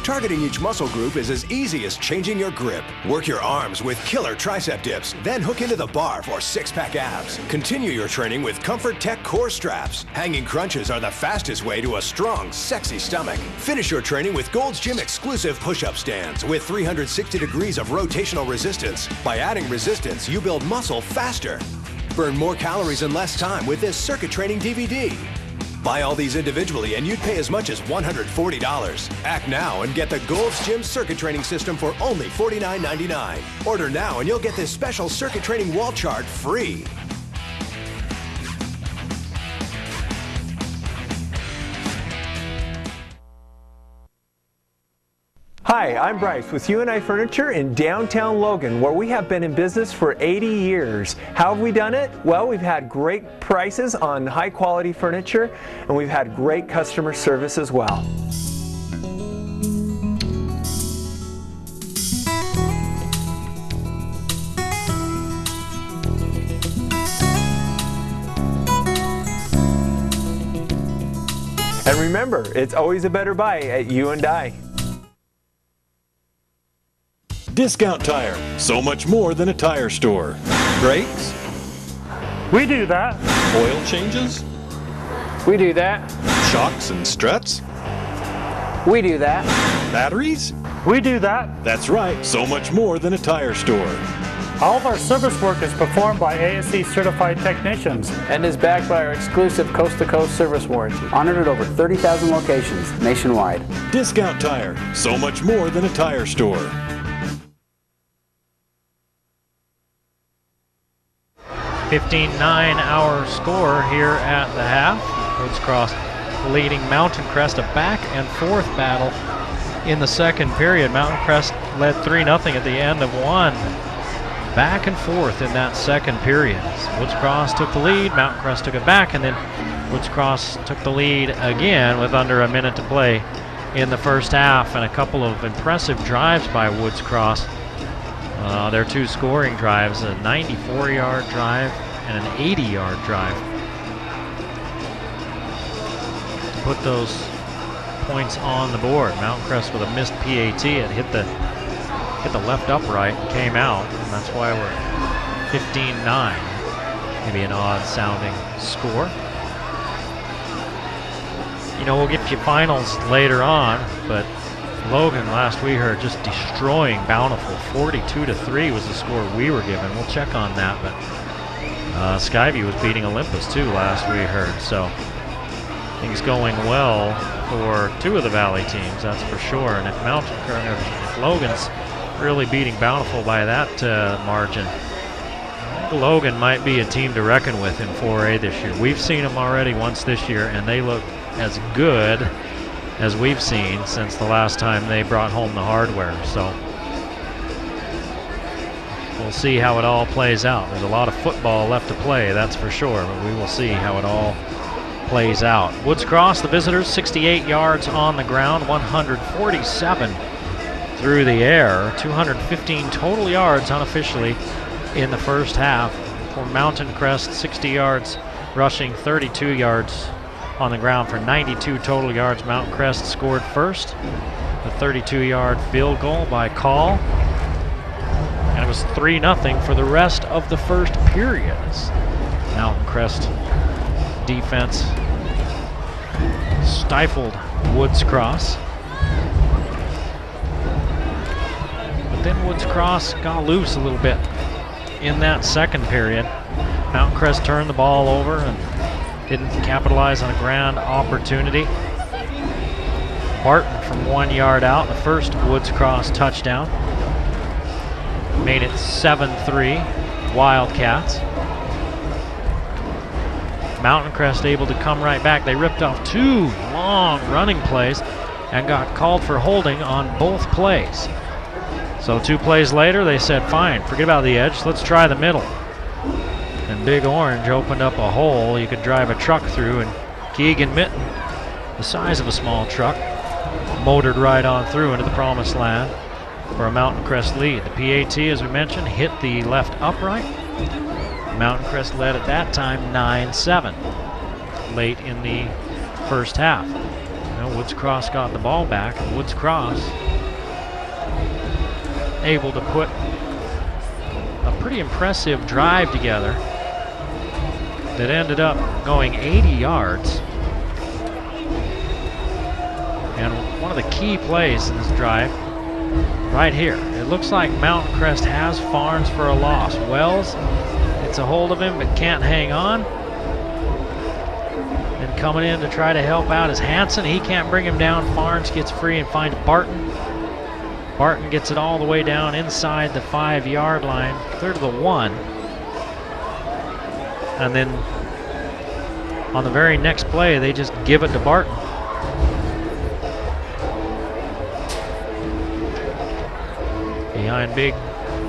Targeting each muscle group is as easy as changing your grip. Work your arms with killer tricep dips, then hook into the bar for six-pack abs. Continue your training with Comfort Tech core straps. Hanging crunches are the fastest way to a strong, sexy stomach. Finish your training with Gold's Gym exclusive push-up stands with 360 degrees of rotational resistance. By adding resistance, you build muscle faster. Burn more calories in less time with this circuit training DVD. Buy all these individually and you'd pay as much as $140. Act now and get the Gold's Gym circuit training system for only $49.99. Order now and you'll get this special circuit training wall chart free. Hi, I'm Bryce with U&I Furniture in downtown Logan, where we have been in business for 80 years. How have we done it? Well, we've had great prices on high quality furniture, and we've had great customer service as well. And remember, it's always a better buy at U&I. Discount Tire, so much more than a tire store. Brakes? We do that. Oil changes? We do that. Shocks and struts? We do that. Batteries? We do that. That's right, so much more than a tire store. All of our service work is performed by ASE certified technicians. And is backed by our exclusive coast-to-coast service warranty. Honored at over 30,000 locations nationwide. Discount Tire, so much more than a tire store. 15-9 our score here at the half. Woods Cross leading Mountain Crest, a back and forth battle in the second period. Mountain Crest led 3-0 at the end of one. Back and forth in that second period. Woods Cross took the lead, Mountain Crest took it back, and then Woods Cross took the lead again with under a minute to play in the first half, and a couple of impressive drives by Woods Cross. Their two scoring drives, a 94-yard drive and an 80-yard drive, to put those points on the board. Mountain Crest with a missed PAT. It hit the left upright and came out, and that's why we're 15-9. Maybe an odd-sounding score. You know, we'll get you finals later on, but Logan, last we heard, just destroying Bountiful. 42-3 was the score we were given. We'll check on that, but Skyview was beating Olympus too last we heard. So things going well for two of the Valley teams, that's for sure. And if Logan's really beating Bountiful by that margin, Logan might be a team to reckon with in 4A this year. We've seen them already once this year, and they look as good as we've seen since the last time they brought home the hardware. So we'll see how it all plays out. There's a lot of football left to play, that's for sure, but we will see how it all plays out. Woods Cross, the visitors, 68 yards on the ground, 147 through the air, 215 total yards unofficially in the first half. For Mountain Crest, 60 yards rushing, 32 yards on the ground for 92 total yards. Mountain Crest scored first, a 32-yard field goal by Call, and it was 3-0 for the rest of the first period. Mountain Crest defense stifled Woods Cross, but then Woods Cross got loose a little bit in that second period. Mountain Crest turned the ball over and didn't capitalize on a grand opportunity. Barton from 1 yard out, the first Woods Cross touchdown. Made it 7-3, Wildcats. Mountain Crest able to come right back. They ripped off two long running plays and got called for holding on both plays. So 2 plays later, they said, fine, forget about the edge, let's try the middle. And Big Orange opened up a hole you could drive a truck through, and Keegan Mitten, the size of a small truck, motored right on through into the promised land for a Mountain Crest lead. The PAT, as we mentioned, hit the left upright. Mountain Crest led at that time 9-7 late in the first half. Now Woods Cross got the ball back, and Woods Cross able to put a pretty impressive drive together that ended up going 80 yards. And one of the key plays in this drive, right here, it looks like Mountain Crest has Farnes for a loss. Wells gets a hold of him but can't hang on. And coming in to try to help out is Hanson. He can't bring him down. Farnes gets free and finds Barton. Barton gets it all the way down inside the 5-yard line, clear to the 1. And then on the very next play, they just give it to Barton. Behind big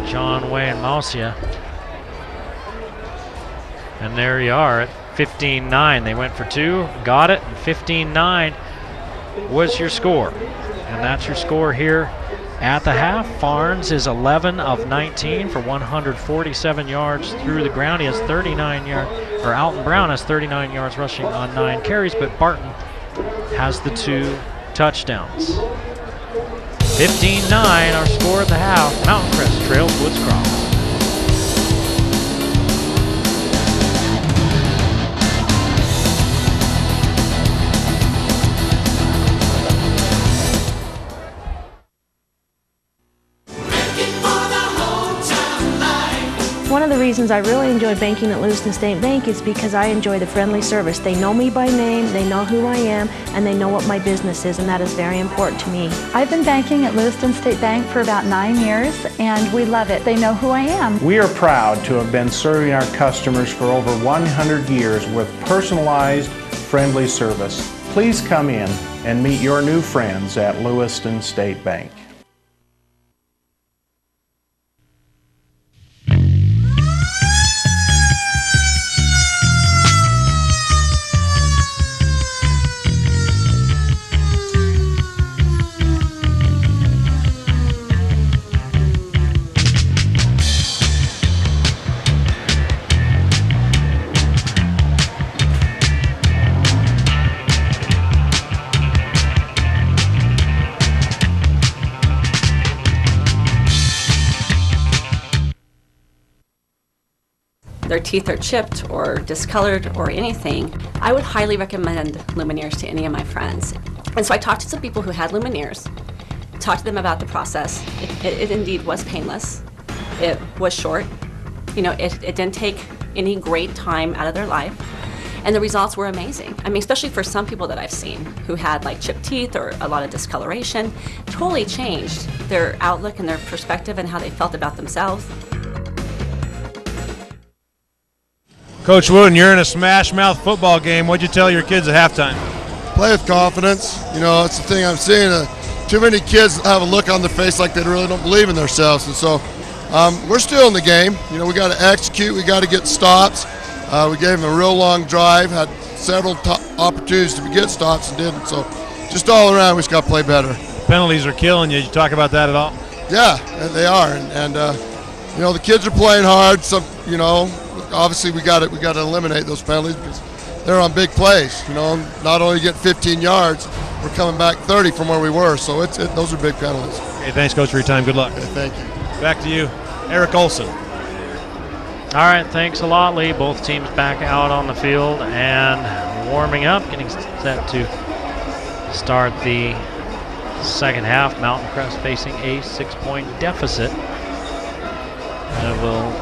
John Wayne Mausia. And there you are at 15-9. They went for 2, got it, and 15-9 was your score. And that's your score here at the half. Farnes is 11 of 19 for 147 yards through the ground. He has 39 yards, or Alton Brown has 39 yards rushing on 9 carries, but Barton has the 2 touchdowns. 15-9, our score at the half. Mountain Crest trails Woods Cross. One of the reasons I really enjoy banking at Lewiston State Bank is because I enjoy the friendly service. They know me by name, they know who I am, and they know what my business is, and that is very important to me. I've been banking at Lewiston State Bank for about 9 years, and we love it. They know who I am. We are proud to have been serving our customers for over 100 years with personalized, friendly service. Please come in and meet your new friends at Lewiston State Bank. their teeth are chipped or discolored or anything, I would highly recommend Lumineers to any of my friends. And so I talked to some people who had Lumineers, talked to them about the process. It indeed was painless. It was short. You know, it didn't take any great time out of their life. And the results were amazing. I mean, especially for some people that I've seen who had like chipped teeth or a lot of discoloration, totally changed their outlook and their perspective and how they felt about themselves. Coach Wooden, you're in a smash mouth football game. What'd you tell your kids at halftime? Play with confidence. You know, that's the thing I'm seeing. Too many kids have a look on their face like they really don't believe in themselves. And so we're still in the game. You know, we got to execute. We got to get stops. We gave them a real long drive, had several opportunities to get stops and didn't. So just all around, we just got to play better. Penalties are killing you. Did you talk about that at all? Yeah, they are. And you know, the kids are playing hard. So, you know, obviously we got to eliminate those penalties because they're on big plays. You know, not only get 15 yards, we're coming back 30 from where we were. So those are big penalties. Hey, thanks, Coach, for your time. Good luck. Okay, thank you. Back to you, Eric Olson. All right, thanks a lot, Lee. Both teams back out on the field and warming up, getting set to start the second half. Mountain Crest facing a 6-point deficit. And we'll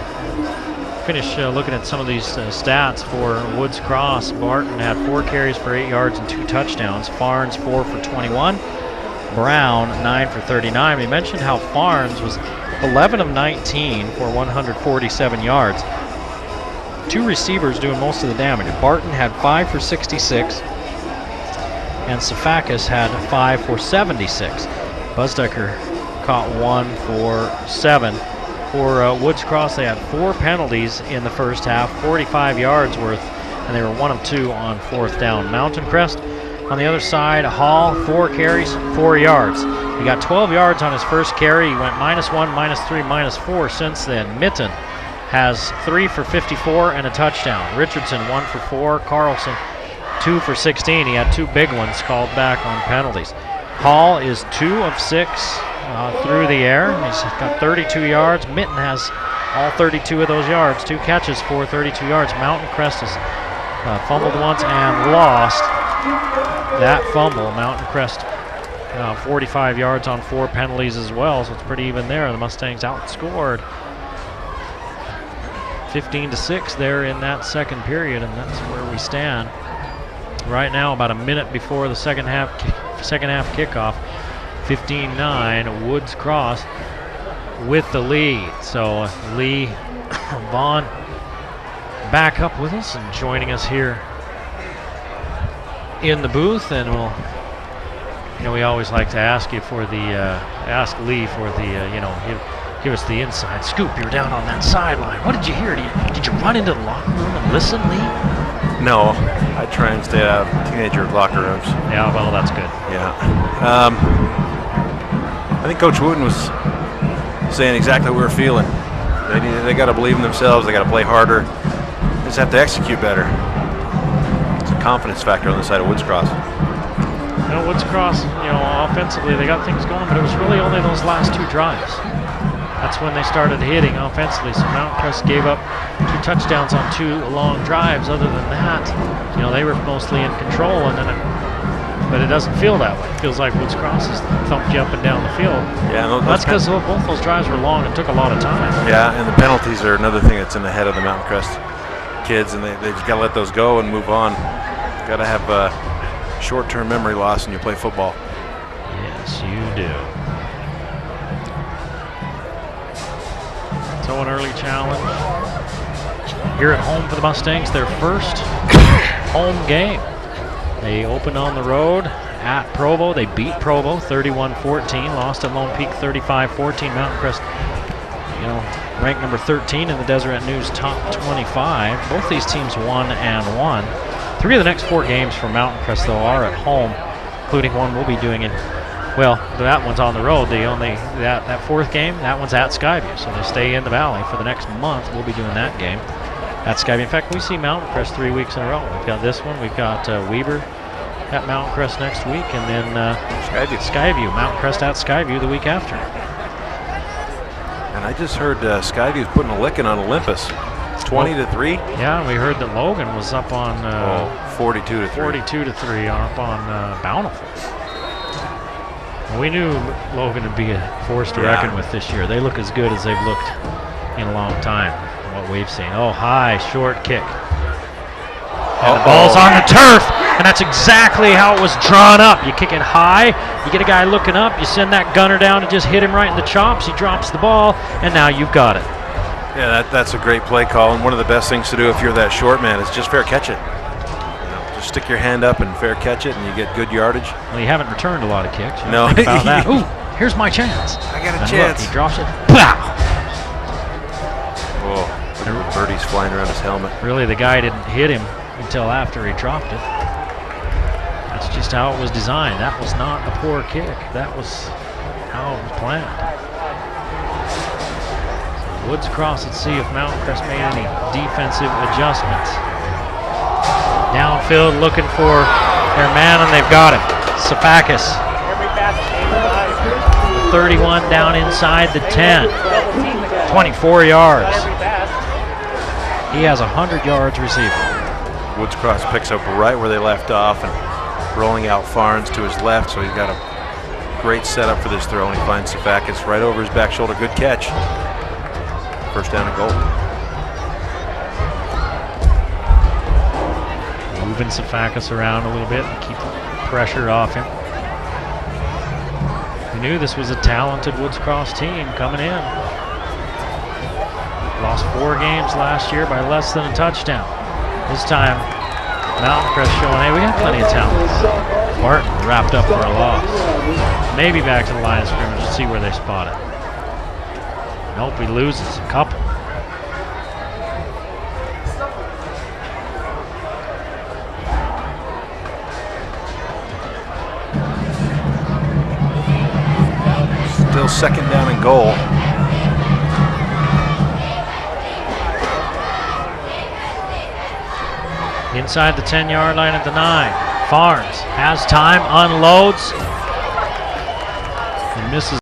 finish looking at some of these stats for Woods Cross. Barton had 4 carries for 8 yards and 2 touchdowns. Farnes 4 for 21. Brown 9 for 39. We mentioned how Farnes was 11 of 19 for 147 yards. 2 receivers doing most of the damage. Barton had 5 for 66, and Safakis had 5 for 76. Buzdecker caught 1 for 7. For Woods Cross, they had 4 penalties in the first half, 45 yards worth, and they were 1 of 2 on 4th down. Mountain Crest on the other side, Hall, 4 carries, 4 yards. He got 12 yards on his first carry. He went -1, -3, -4 since then. Mitten has 3 for 54 and a touchdown. Richardson 1 for 4. Carlson 2 for 16. He had 2 big ones called back on penalties. Hall is 2 of 6 through the air. He's got 32 yards. Mitten has all 32 of those yards. 2 catches for 32 yards. Mountain Crest has fumbled once and lost that fumble. Mountain Crest 45 yards on 4 penalties as well, so it's pretty even there. The Mustangs outscored 15-6 there in that second period, and that's where we stand right now. About a minute before the second half kickoff. 15-9. Woods Cross with the lead. So Lee Vaughn back up with us and joining us here in the booth, and we'll. We always like to ask you for the ask Lee for the give us the inside scoop. You're down on that sideline. What did you hear? Did you run into the locker room and listen, Lee? No, I try and stay out of teenager locker rooms. Yeah, well, that's good. Yeah. I think Coach Wooten was saying exactly what we were feeling. They got to believe in themselves. They got to play harder. They just have to execute better. It's a confidence factor on the side of Woods Cross. Woods Cross, offensively they got things going, but it was really only those last 2 drives. That's when they started hitting offensively. So Mountain Crest gave up 2 touchdowns on 2 long drives. Other than that, they were mostly in control, but it doesn't feel that way. It feels like Woods Cross has thumped you up and down the field. Yeah, that's because both those drives were long and took a lot of time. Yeah, and the penalties are another thing that's in the head of the Mountain Crest kids, and they just got to let those go and move on. Got to have short-term memory loss when you play football. Yes, you do. So an early challenge here at home for the Mustangs, their first home game. They opened on the road at Provo. They beat Provo 31-14, lost at Lone Peak 35-14. Mountain Crest, ranked number 13 in the Deseret News top 25. Both these teams 1-1. 3 of the next 4 games for Mountain Crest, though, are at home, including one we'll be doing in, that one's on the road. That 4th game, that one's at Skyview, so they stay in the Valley for the next month. We'll be doing that game at Skyview. In fact, we see Mountain Crest 3 weeks in a row. We've got this one. We've got Weber at Mountain Crest next week, and then Skyview. Mountain Crest at Skyview the week after. And I just heard Skyview's putting a licking on Olympus. 20-3. Yeah, we heard that Logan was up on 42-3. 42-3 up on Bountiful. Well, we knew Logan would be a force to reckon with this year. They look as good as they've looked in a long time, from what we've seen. Oh, high, short kick. And the ball's on the turf, and that's exactly how it was drawn up. You kick it high, you get a guy looking up, you send that gunner down and just hit him right in the chops. He drops the ball, and now you've got it. Yeah, that's a great play call, and one of the best things to do if you're that short man is just fair catch it. Just stick your hand up and fair catch it, and you get good yardage. Well, you haven't returned a lot of kicks. No. Think about that. Ooh, here's my chance. I got a and chance. Look, he drops it. Pow! Oh, birdies flying around his helmet. Really, the guy didn't hit him until after he dropped it. That's just how it was designed. That was not a poor kick. That was how it was planned. Woods Cross, let's see if Mountain Crest made any defensive adjustments. Downfield looking for their man, and they've got him. Safakis. 31 down inside the 10. 24 yards. He has 100 yards receiving. Woods Cross picks up right where they left off and rolling out Farnes to his left, so he's got a great setup for this throw, and he finds Safakis right over his back shoulder. Good catch. First down and goal. Moving Safakis around a little bit and keep pressure off him. We knew this was a talented Woods Cross team coming in. Lost 4 games last year by less than a touchdown. This time, Mountain Crest showing, hey, we got plenty of talent. Martin wrapped up for a loss. Maybe back to the line of scrimmage to see where they spot it. Nope, he loses a couple. Still second down and goal. Inside the 10-yard line at the 9. Farnes has time, unloads, and misses